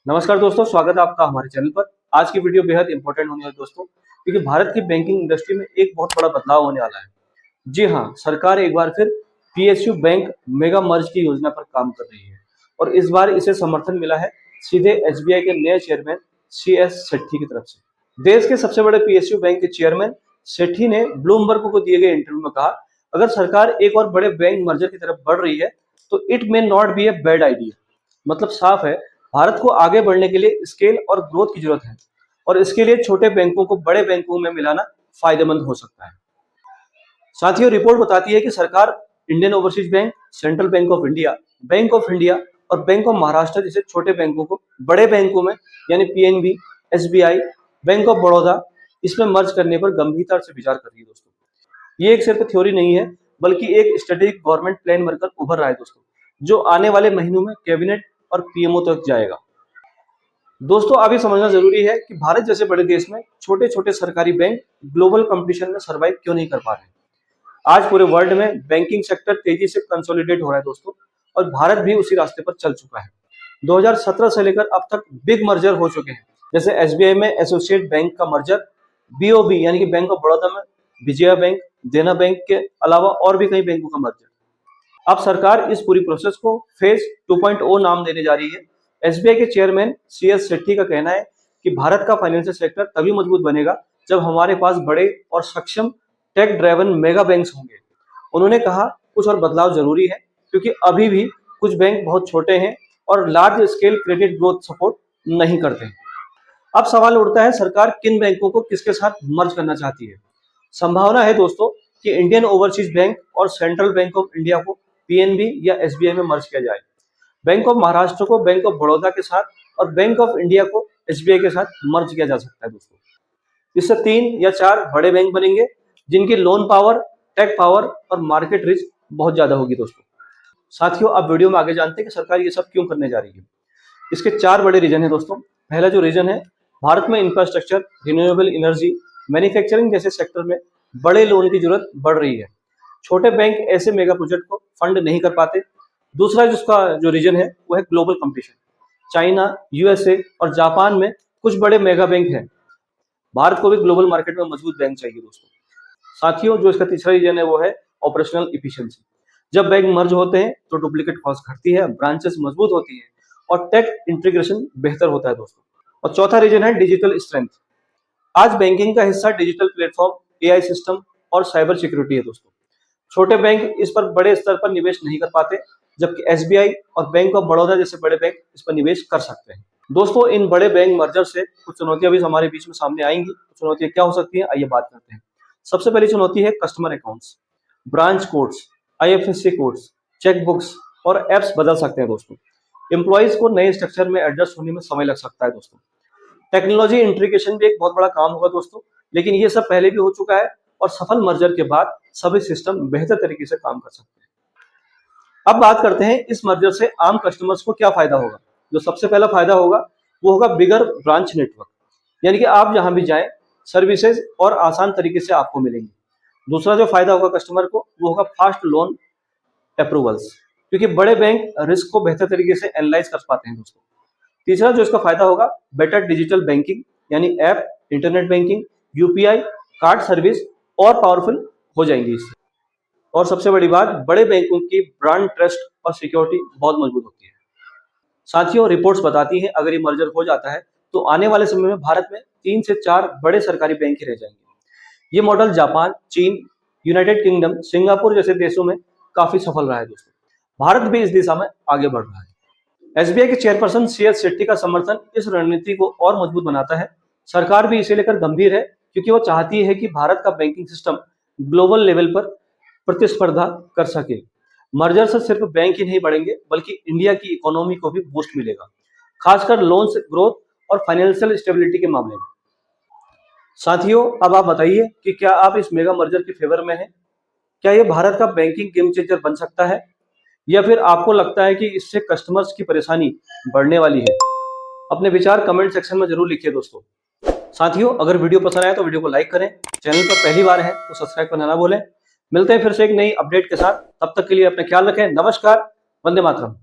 नमस्कार दोस्तों, स्वागत है आपका हमारे चैनल पर। आज की वीडियो बेहद इंपॉर्टेंट होने वाली है दोस्तों, क्योंकि भारत की बैंकिंग इंडस्ट्री में एक बहुत बड़ा बदलाव होने वाला है। जी हाँ, सरकार एक बार फिर पीएसयू बैंक मेगा मर्ज की योजना पर काम कर रही है और इस बार इसे समर्थन मिला है सीधे एसबीआई के नए चेयरमैन CS सेठी की तरफ से। देश के सबसे बड़े पीएसयू बैंक के चेयरमैन सेठी ने ब्लूमबर्ग को दिए गए इंटरव्यू में कहा, अगर सरकार एक और बड़े बैंक मर्जर की तरफ बढ़ रही है तो it may not be a bad idea. मतलब साफ है, भारत को आगे बढ़ने के लिए स्केल और ग्रोथ की जरूरत है और इसके लिए छोटे बैंकों को बड़े बैंकों में मिलाना फायदेमंद हो सकता है। साथियों, रिपोर्ट बताती है कि सरकार Indian overseas bank, central bank of India और बैंक ऑफ महाराष्ट्र जैसे छोटे बैंकों को बड़े बैंकों में यानी PNB, SBI, bank of Baroda इसमें मर्ज करने पर गंभीरता से विचार कर रही है दोस्तों। ये एक सिर्फ थ्योरी नहीं है, बल्कि एक स्ट्रेटेजिक गवर्नमेंट प्लान बनकर उभर रहा है दोस्तों, जो आने वाले महीनों में कैबिनेट और पीएमओ तक जाएगा। दोस्तों, अभी समझना जरूरी है कि भारत जैसे बड़े देश में छोटे छोटे सरकारी बैंक ग्लोबल कंपटीशन में सर्वाइव क्यों नहीं कर पा रहे। आज पूरे वर्ल्ड में बैंकिंग सेक्टर तेजी से कंसोलिडेट हो रहा है दोस्तों, और भारत भी उसी रास्ते पर चल चुका है। 2017 से लेकर अब तक बिग मर्जर हो चुके हैं, जैसे एसबीआई में एसोसिएट बैंक का मर्जर, बीओबी यानी कि बैंक ऑफ बड़ौदा में विजया बैंक, देना बैंक के अलावा और भी कई बैंकों का मर्जर। अब सरकार इस पूरी प्रोसेस को फेज 2.0 नाम देने जा रही है। एसबीआई के चेयरमैन CS सेठी का कहना है कि भारत का फाइनेंशियल सेक्टर तभी मजबूत बनेगा जब हमारे पास बड़े और सक्षम टेक ड्राइवन मेगा बैंक्स होंगे। उन्होंने कहा, कुछ और बदलाव जरूरी है क्योंकि अभी भी कुछ बैंक बहुत छोटे हैं और large scale credit growth support नहीं करते हैं। अब सवाल उठता है, सरकार किन बैंकों को किसके साथ मर्ज करना चाहती है। संभावना है दोस्तों कि इंडियन ओवरसीज बैंक और सेंट्रल बैंक ऑफ इंडिया को पीएनबी या एसबीआई में मर्ज किया जाए, बैंक ऑफ महाराष्ट्र को बैंक ऑफ बड़ौदा के साथ और बैंक ऑफ इंडिया को एसबीआई के साथ मर्ज किया जा सकता है दोस्तों। इससे 3 या 4 बड़े बैंक बनेंगे जिनकी लोन पावर, टेक पावर और मार्केट रिच बहुत ज्यादा होगी दोस्तों। साथियों, अब वीडियो में आगे जानते हैं कि सरकार ये सब क्यों करने जा रही है। इसके 4 बड़े रीजन है दोस्तों। पहला जो रीजन है, भारत में इंफ्रास्ट्रक्चर, रिन्यूएबल एनर्जी, मैन्युफैक्चरिंग जैसे सेक्टर में बड़े लोन की जरूरत बढ़ रही है। छोटे बैंक ऐसे मेगा प्रोजेक्ट को फंड नहीं कर पाते। दूसरा जिसका जो रीजन है वो है ग्लोबल कंपटीशन। चाइना, यूएसए और जापान में कुछ बड़े मेगा बैंक हैं। भारत को भी ग्लोबल मार्केट में मजबूत बैंक चाहिए दोस्तों। साथियों, जो इसका तीसरा रीजन है वो है ऑपरेशनल इफिशिएंसी। जब बैंक मर्ज होते हैं तो डुप्लीकेट कॉस्ट घटती है, ब्रांचेस मजबूत होती है और टेक इंटीग्रेशन बेहतर होता है दोस्तों। और चौथा रीजन है डिजिटल स्ट्रेंथ। आज बैंकिंग का हिस्सा डिजिटल प्लेटफॉर्म, एआई सिस्टम और साइबर सिक्योरिटी है दोस्तों। छोटे बैंक इस पर बड़े स्तर पर निवेश नहीं कर पाते, जबकि एसबीआई और बैंक ऑफ बड़ौदा जैसे बड़े बैंक इस पर निवेश कर सकते हैं दोस्तों। इन बड़े बैंक मर्जर से कुछ चुनौतियां भी हमारे बीच में सामने आएंगी। चुनौतियां क्या हो सकती है, आइए बात करते हैं। सबसे पहली चुनौती है customer accounts, branch codes, IFSC codes, chequebooks और एप्स बदल सकते हैं दोस्तों। एम्प्लॉइज को नए स्ट्रक्चर में एडजस्ट होने में समय लग सकता है दोस्तों। टेक्नोलॉजी इंटीग्रेशन भी एक बहुत बड़ा काम होगा दोस्तों, लेकिन ये सब पहले भी हो चुका है और सफल मर्जर के बाद सभी सिस्टम बेहतर तरीके से काम कर सकते हैं। अब बात करते हैं इस मर्जर से आम कस्टमर्स को क्या फायदा होगा। जो सबसे पहला फायदा होगा वो होगा बिगर ब्रांच नेटवर्क, यानी कि आप जहां भी जाएं सर्विसेज और आसान तरीके से आपको मिलेंगी। दूसरा जो फायदा होगा कस्टमर को वो होगा फास्ट लोन अप्रूवल्स, क्योंकि बड़े बैंक रिस्क को बेहतर तरीके से एनालाइज कर पाते हैं दोस्तों। तीसरा जो इसका फायदा होगा, बेटर डिजिटल बैंकिंग, यानी app, internet banking, UPI, card service और पावरफुल हो जाएंगी इससे। और सबसे बड़ी बात, बड़े बैंकों की ब्रांड ट्रस्ट और सिक्योरिटी बहुत मजबूत होती है। साथियों, रिपोर्ट्स बताती हैं अगर ये मर्जर हो जाता है तो आने वाले समय में भारत में 3 से 4 बड़े सरकारी बैंक ही रह जाएंगे। ये मॉडल जापान, चीन, यूनाइटेड किंगडम, सिंगापुर जैसे देशों में काफी सफल रहा है दोस्तों। भारत भी इस दिशा में आगे बढ़ रहा है। एसबीआई के चेयरपर्सन CS सेठी का समर्थन इस रणनीति को और मजबूत बनाता है। सरकार भी इसे लेकर गंभीर है, क्योंकि वो चाहती है कि भारत का बैंकिंग सिस्टम ग्लोबल लेवल पर प्रतिस्पर्धा कर सके। मर्जर से सिर्फ बैंक ही नहीं बढ़ेंगे, बल्कि इंडिया की इकोनॉमी को भी बूस्ट मिलेगा, खासकर लोन्स ग्रोथ और फाइनेंशियल स्टेबिलिटी के मामले में। साथियों, अब आप बताइए कि क्या आप इस मेगा मर्जर के फेवर में हैं? क्या ये भारत का बैंकिंग गेम चेंजर बन सकता है, या फिर आपको लगता है कि इससे कस्टमर्स की परेशानी बढ़ने वाली है? अपने विचार कमेंट सेक्शन में जरूर लिखिए दोस्तों। साथियों, अगर वीडियो पसंद आया तो वीडियो को लाइक करें, चैनल पर पहली बार है तो सब्सक्राइब करना ना भूलें। मिलते हैं फिर से एक नई अपडेट के साथ, तब तक के लिए अपना ख्याल रखें। नमस्कार, वंदे मातरम।